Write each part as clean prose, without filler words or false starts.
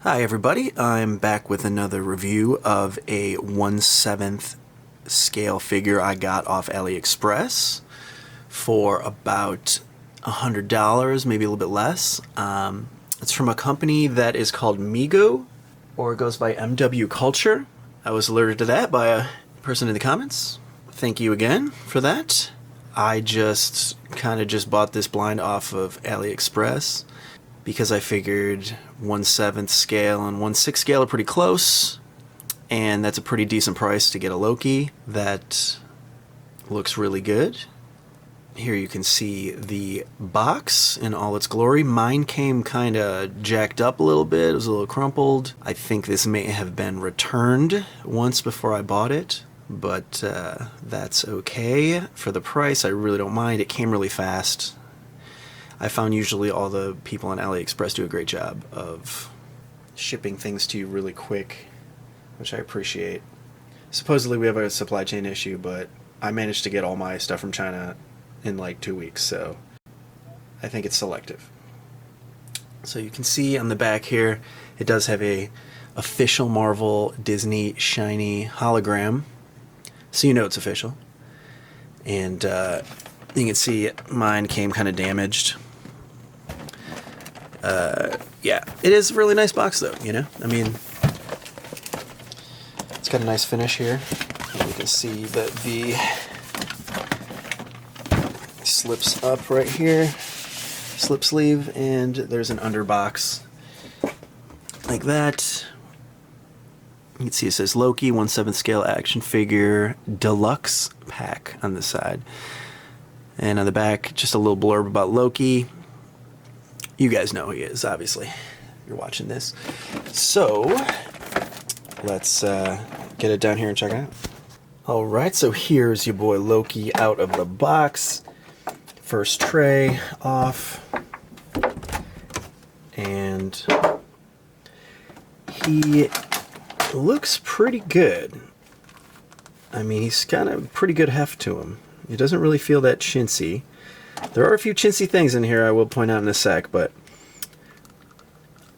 Hi everybody, I'm back with another review of a 1/7 scale figure I got off AliExpress for about $100, maybe a little bit less. It's from a company that is called Migo, or it goes by MW Culture. I was alerted to that by a person in the comments. Thank you again for that. I just bought this blind off of AliExpress because I figured 1/7 scale and 1/6 scale are pretty close, and that's a pretty decent price to get a Loki that looks really good. Here you can see the box in all its glory. Mine came kind of jacked up a little bit. It was a little crumpled. I think this may have been returned once before I bought it, but that's okay. For the price, I really don't mind. It came really fast. I found usually all the people on AliExpress do a great job of shipping things to you really quick, which I appreciate. Supposedly we have a supply chain issue, but I managed to get all my stuff from China in like 2 weeks, so I think it's selective. So you can see on the back here, it does have a official Marvel Disney shiny hologram, so you know it's official. And you can see mine came kind of damaged. Yeah, it is a really nice box though, you know? I mean, it's got a nice finish here. And you can see that the slips up right here, slip sleeve, and there's an underbox like that. You can see it says Loki 1/7 scale action figure deluxe pack on the side. And on the back, just a little blurb about Loki. You guys know who he is, obviously. You're watching this. So, let's get it down here and check it out. Alright, so here's your boy Loki out of the box. First tray off. And he looks pretty good. I mean, he's got a pretty good heft to him. He doesn't really feel that chintzy. There are a few chintzy things in here I will point out in a sec, but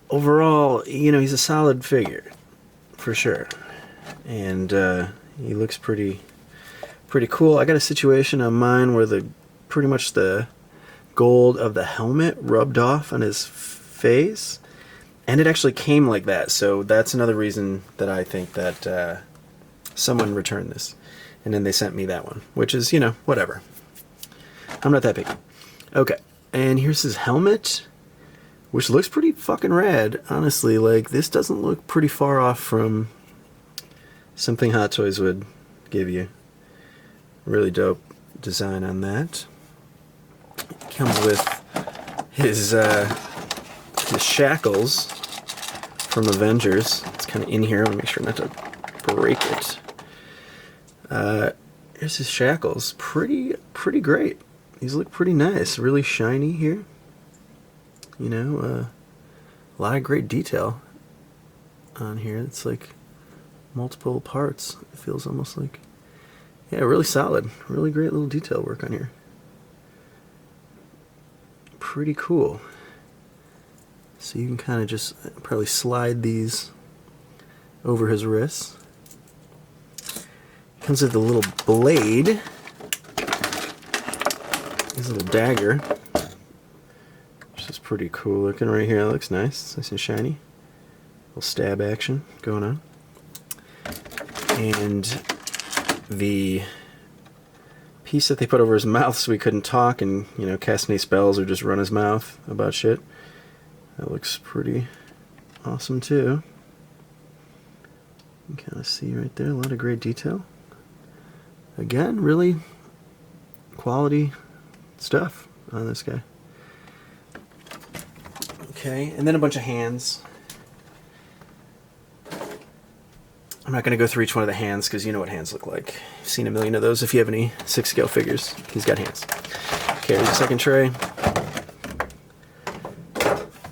overall, you know, he's a solid figure, for sure. And he looks pretty cool. I got a situation on mine where pretty much the gold of the helmet rubbed off on his face, and it actually came like that. So that's another reason that I think that someone returned this. And then they sent me that one, which is, you know, whatever. I'm not that picky. Okay, and here's his helmet, which looks pretty fucking rad, honestly. Like, this doesn't look pretty far off from something Hot Toys would give you. Really dope design on that. Comes with his shackles from Avengers. It's kind of in here. I want to make sure not to break it. Here's his shackles. Pretty great. These look pretty nice. Really shiny here. You know, a lot of great detail on here. It's like multiple parts. It feels almost like, yeah, really solid. Really great little detail work on here. Pretty cool. So you can kind of just probably slide these over his wrists. Comes with a little blade. This little dagger, which is pretty cool looking right here. That looks nice. Nice and shiny. Little stab action going on. And the piece that they put over his mouth so he couldn't talk and, you know, cast any spells or just run his mouth about shit. That looks pretty awesome too. You can kind of see right there, a lot of great detail. Again, really quality stuff on this guy. Okay, and then a bunch of hands. I'm not going to go through each one of the hands because you know what hands look like. You've seen a million of those if you have any 6 scale figures. He's got hands. Okay, here's the second tray.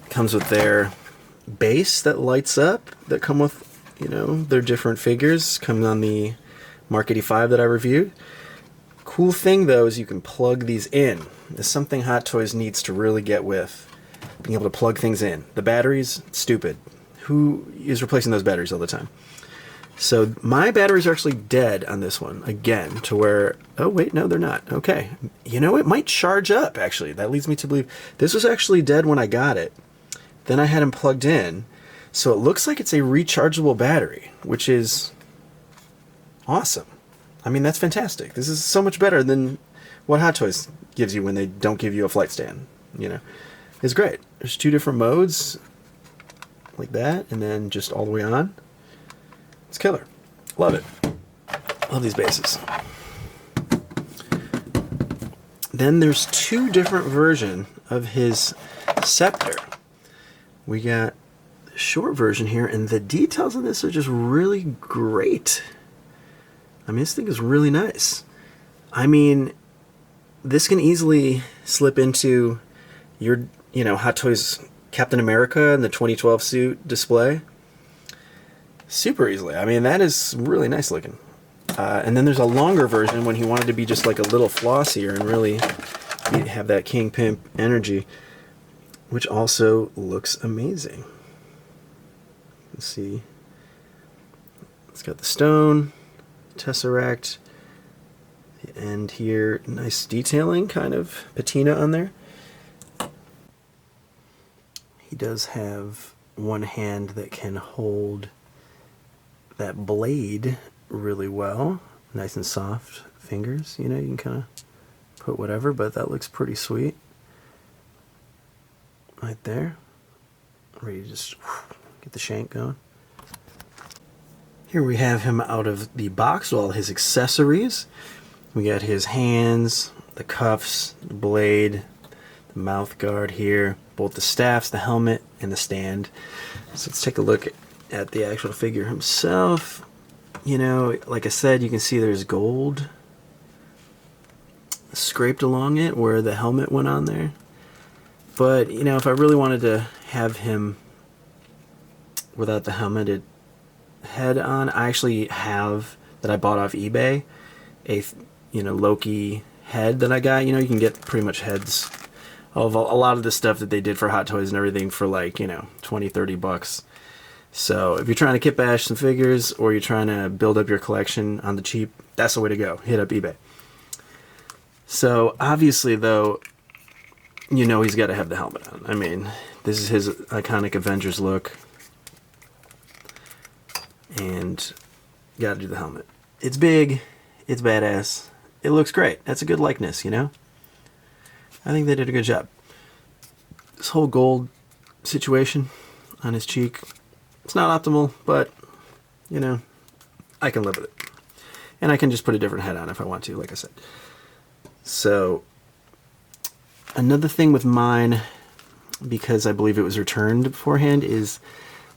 Comes with their base that lights up, that come with, you know, their different figures. Comes on the Mark 85 that I reviewed. Cool thing though is you can plug these in. It's something Hot Toys needs to really get with, being able to plug things in. The batteries, stupid. who is replacing those batteries all the time? So my batteries are actually dead on this one again, to where, oh wait, no, they're not. Okay, you know, it might charge up actually. That leads me to believe this was actually dead when I got it. Then I had them plugged in, so it looks like it's a rechargeable battery, which is awesome. I mean, that's fantastic. This is so much better than what Hot Toys gives you when they don't give you a flight stand. You know, it's great. There's 2 different modes, like that, and then just all the way on. It's killer. Love it. Love these bases. Then there's 2 different versions of his scepter. We got the short version here, and the details of this are just really great. I mean, this thing is really nice. I mean, this can easily slip into your, you know, Hot Toys Captain America and the 2012 suit display. Super easily. I mean, that is really nice looking. And then there's a longer version when he wanted to be just like a little flossier and really have that King Pimp energy, which also looks amazing. Let's see. It's got the stone, tesseract, the end here, nice detailing, kind of patina on there. He does have one hand that can hold that blade really well. Nice and soft fingers, you know, you can kind of put whatever, but that looks pretty sweet. Right there. Ready to just get the shank going. Here we have him out of the box, all his accessories. We got his hands, the cuffs, the blade, the mouth guard here, both the staffs, the helmet, and the stand. So let's take a look at the actual figure himself. You know, like I said, you can see there's gold scraped along it where the helmet went on there. But, you know, if I really wanted to have him without the helmeted head on, I actually have, that I bought off eBay, a, you know, Loki head that I got. You know, you can get pretty much heads of a lot of the stuff that they did for Hot Toys and everything for like, you know, 20-30 bucks. So if you're trying to kit bash some figures or you're trying to build up your collection on the cheap, that's the way to go. Hit up eBay. So obviously, though, you know he's got to have the helmet on. I mean, this is his iconic Avengers look. And got to do the helmet. It's big. It's badass. It looks great. That's a good likeness, you know? I think they did a good job. This whole gold situation on his cheek, it's not optimal, but, you know, I can live with it. And I can just put a different head on if I want to, like I said. So, another thing with mine, because I believe it was returned beforehand, is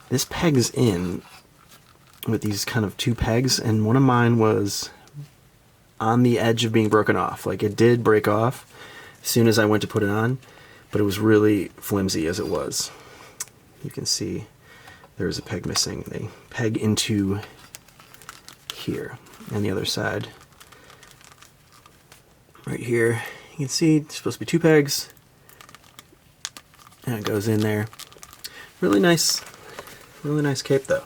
this pegs in with these kind of 2 pegs, and one of mine was on the edge of being broken off. Like, it did break off as soon as I went to put it on, but it was really flimsy as it was. You can see there's a peg missing. They peg into here, and the other side right here. You can see there's supposed to be 2 pegs, and it goes in there. Really nice cape though.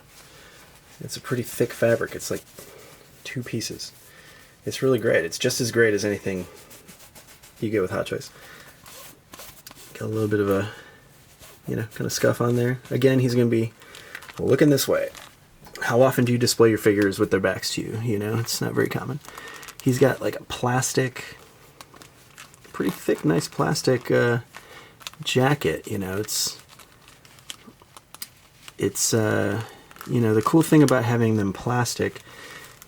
It's a pretty thick fabric. It's like 2 pieces. It's really great. It's just as great as anything you get with Hot Toys. Got a little bit of a, you know, kind of scuff on there. Again, he's going to be looking this way. How often do you display your figures with their backs to you? You know, it's not very common. He's got like a plastic, pretty thick, nice plastic jacket. You know, it's you know, the cool thing about having them plastic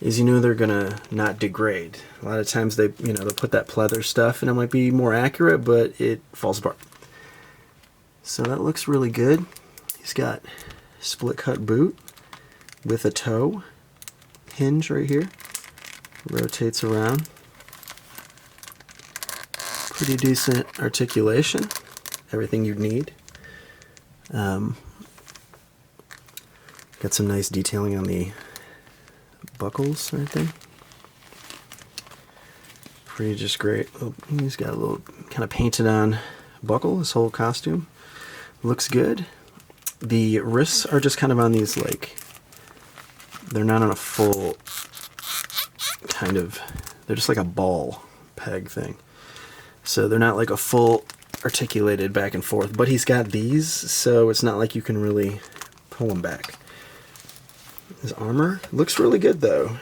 is, you know, they're gonna not degrade. A lot of times they, you know, they'll put that pleather stuff and it might be more accurate, but it falls apart. So that looks really good. He's got split cut boot with a toe hinge right here. Rotates around. Pretty decent articulation. Everything you'd need. Got some nice detailing on the buckles right there. Pretty just great. Oh, he's got a little kind of painted on buckle. This whole costume looks good. The wrists are just kind of on these, like, they're not on a full kind of, they're just like a ball peg thing. So they're not like a full articulated back and forth, but he's got these, so it's not like you can really pull them back. His armor looks really good though,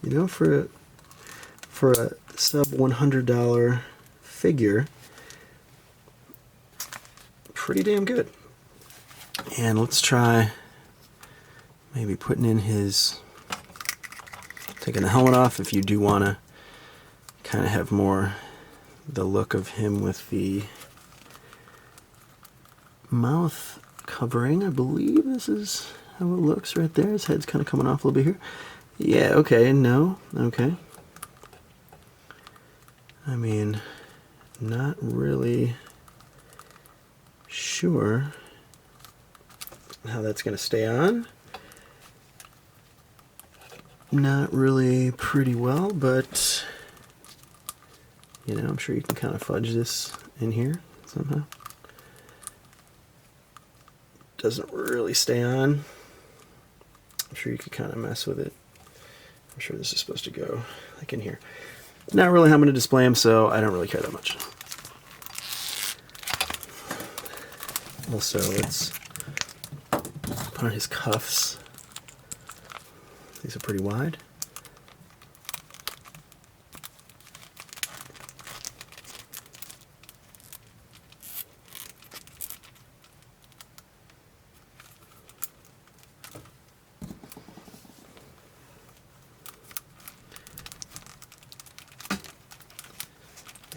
you know, for a sub $100 figure. Pretty damn good. And let's try maybe putting in his, taking the helmet off if you do want to kind of have more the look of him with the mouth covering. I believe this is how it looks right there. His head's kind of coming off a little bit here. Yeah, okay, no, okay. I mean, not really sure how that's going to stay on. Not really pretty well, but you know, I'm sure you can kind of fudge this in here somehow. Doesn't really stay on. I'm sure you could kind of mess with it. I'm sure this is supposed to go like in here. Not really how I'm going to display them, so I don't really care that much. Also, let's put on his cuffs. These are pretty wide.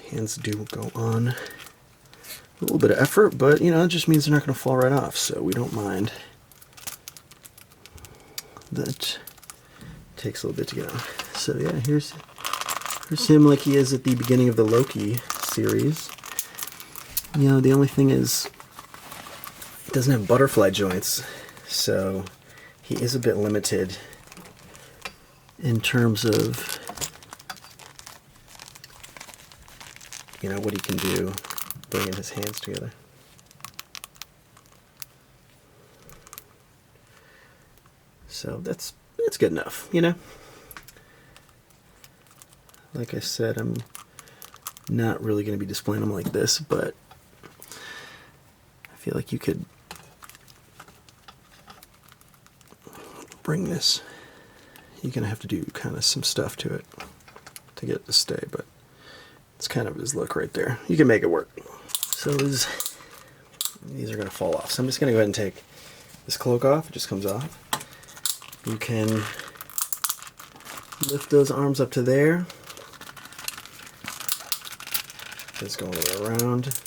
Hands do go on a little bit of effort, but you know, it just means they're not going to fall right off, so we don't mind. That takes a little bit to get on. So yeah, here's him like he is at the beginning of the Loki series. You know, the only thing is it doesn't have butterfly joints, so he is a bit limited in terms of, you know, what he can do bringing his hands together. So that's good enough, you know. Like I said, I'm not really going to be displaying them like this, but I feel like you could bring this. You're going to have to do kind of some stuff to it to get it to stay, but it's kind of his look right there. You can make it work. So these are going to fall off. So I'm just going to go ahead and take this cloak off. It just comes off. You can lift those arms up to there. Just go all the way around.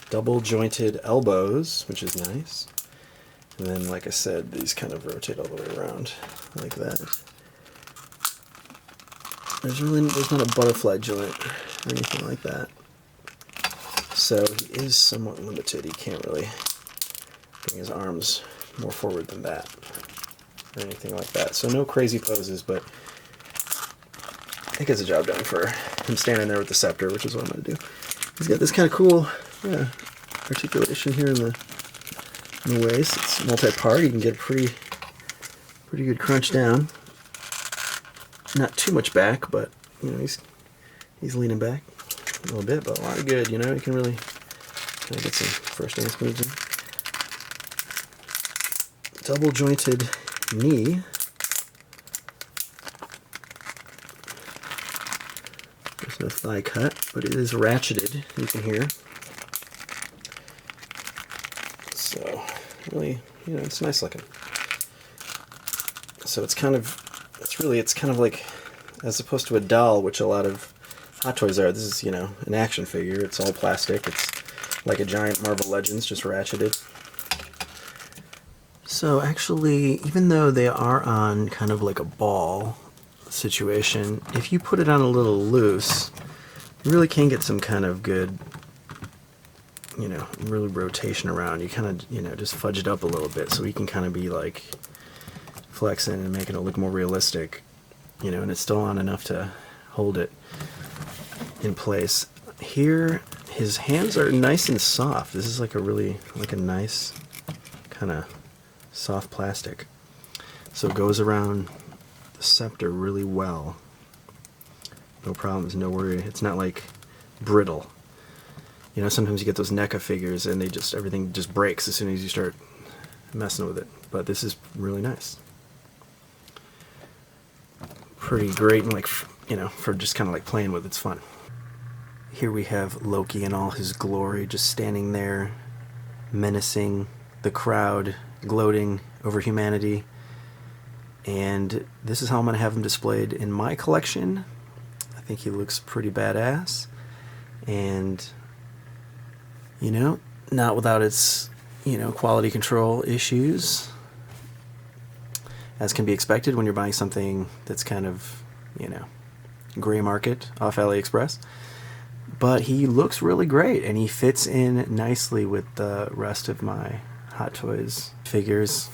Double jointed elbows, which is nice. And then, like I said, these kind of rotate all the way around like that. There's not a butterfly joint or anything like that. So he is somewhat limited. He can't really bring his arms more forward than that or anything like that. So no crazy poses, but it gets the job done for him standing there with the scepter, which is what I'm going to do. He's got this kind of cool articulation here in the waist. It's multi-part. You can get a pretty good crunch down. Not too much back, but you know, he's leaning back a little bit, but a lot of good. You know, you can really kind of get some first dance moves in. Double jointed knee. There's no thigh cut, but it is ratcheted, you can hear. So really, you know, it's nice looking. So it's kind of like, as opposed to a doll, which a lot of Hot Toys are, this is, you know, an action figure. It's all plastic. It's like a giant Marvel Legends, just ratcheted. So actually, even though they are on kind of like a ball situation, if you put it on a little loose, you really can get some kind of good, you know, really rotation around. You kind of, you know, just fudge it up a little bit so he can kind of be like flexing and making it look more realistic, you know, and it's still on enough to hold it in place. Here, his hands are nice and soft. This is like a really, like a nice kind of soft plastic. So it goes around the scepter really well. No problems, no worry. It's not like brittle. You know, sometimes you get those NECA figures and everything just breaks as soon as you start messing with it. But this is really nice. Pretty great, and like, you know, for just kind of like playing with, it's fun. Here we have Loki in all his glory, just standing there, menacing the crowd, gloating over humanity. And this is how I'm going to have him displayed in my collection. I think he looks pretty badass. And, you know, not without its, you know, quality control issues, as can be expected when you're buying something that's kind of, you know, gray market off AliExpress. But he looks really great, and he fits in nicely with the rest of my Hot Toys figures.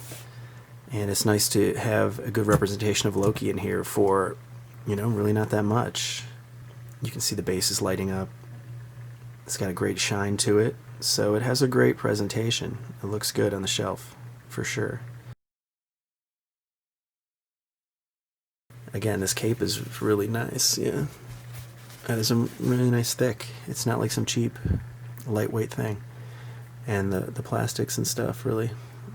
And it's nice to have a good representation of Loki in here for, you know, really not that much. You can see the base is lighting up. It's got a great shine to it, so it has a great presentation. It looks good on the shelf, for sure. Again, this cape is really nice, yeah. That is a really nice thick. It's not like some cheap, lightweight thing. And the plastics and stuff really,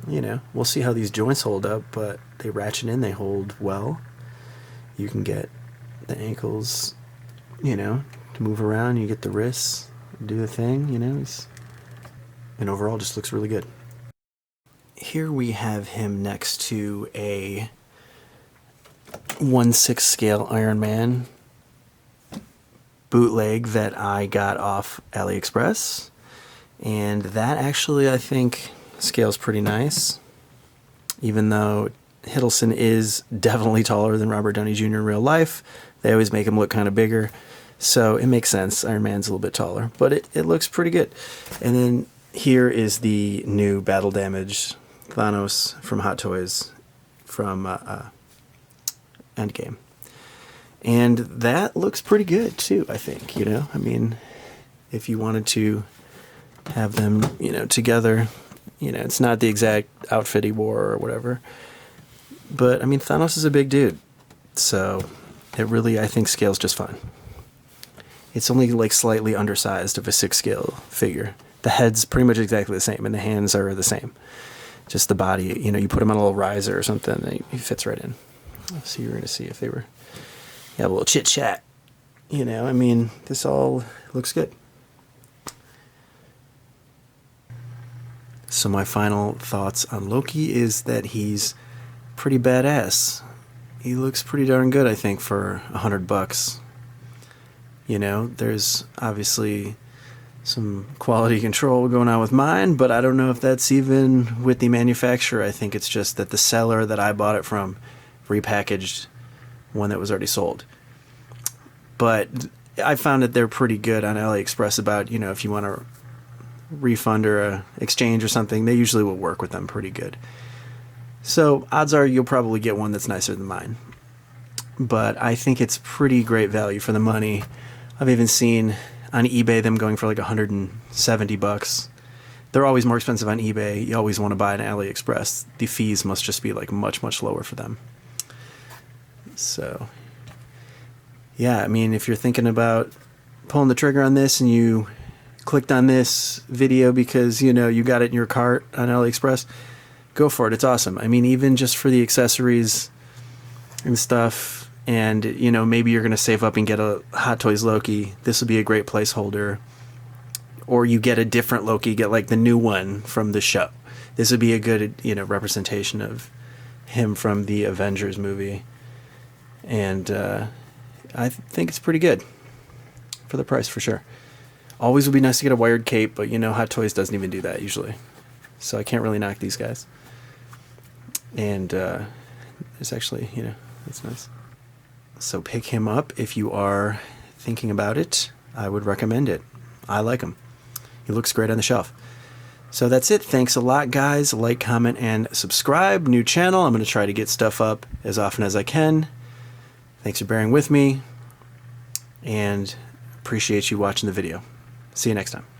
you know, we'll see how these joints hold up, but they ratchet in, they hold well. You can get the ankles, you know, to move around. You get the wrists, do the thing, you know. And overall, just looks really good. Here we have him next to a 1/6 scale Iron Man bootleg that I got off AliExpress. And that actually, I think, scales pretty nice. Even though Hiddleston is definitely taller than Robert Downey Jr. in real life, they always make him look kind of bigger. So it makes sense. Iron Man's a little bit taller, but it looks pretty good. And then here is the new Battle Damage Thanos from Hot Toys from Endgame. And that looks pretty good too, I think, you know. I mean, if you wanted to have them, you know, together, you know, it's not the exact outfit he wore or whatever. But, I mean, Thanos is a big dude. So it really, I think, scales just fine. It's only like slightly undersized of a 6 scale figure. The head's pretty much exactly the same, and the hands are the same. Just the body, you know, you put him on a little riser or something, and he fits right in. So you're going to see if they were... have a little chit chat, you know. I mean, this all looks good. So my final thoughts on Loki is that he's pretty badass. He looks pretty darn good, I think, for $100. You know, there's obviously some quality control going on with mine, but I don't know if that's even with the manufacturer. I think it's just that the seller that I bought it from repackaged one that was already sold. But I found that they're pretty good on AliExpress about, you know, if you want to refund or a exchange or something, they usually will work with them pretty good. So odds are you'll probably get one that's nicer than mine. But I think it's pretty great value for the money. I've even seen on eBay them going for like $170. They're always more expensive on eBay. You always want to buy on AliExpress. The fees must just be like much, much lower for them. So, yeah, I mean, if you're thinking about pulling the trigger on this and you clicked on this video because, you know, you got it in your cart on AliExpress, go for it. It's awesome. I mean, even just for the accessories and stuff, and, you know, maybe you're going to save up and get a Hot Toys Loki, this would be a great placeholder. Or you get a different Loki, get like the new one from the show. This would be a good, you know, representation of him from the Avengers movie. And I think it's pretty good for the price, for sure. Always would be nice to get a wired cape, but, you know, Hot Toys doesn't even do that usually. So I can't really knock these guys. And it's actually, you know, it's nice. So pick him up if you are thinking about it. I would recommend it. I like him. He looks great on the shelf. So that's it. Thanks a lot, guys. Like, comment, and subscribe. New channel. I'm going to try to get stuff up as often as I can. Thanks for bearing with me, and appreciate you watching the video. See you next time.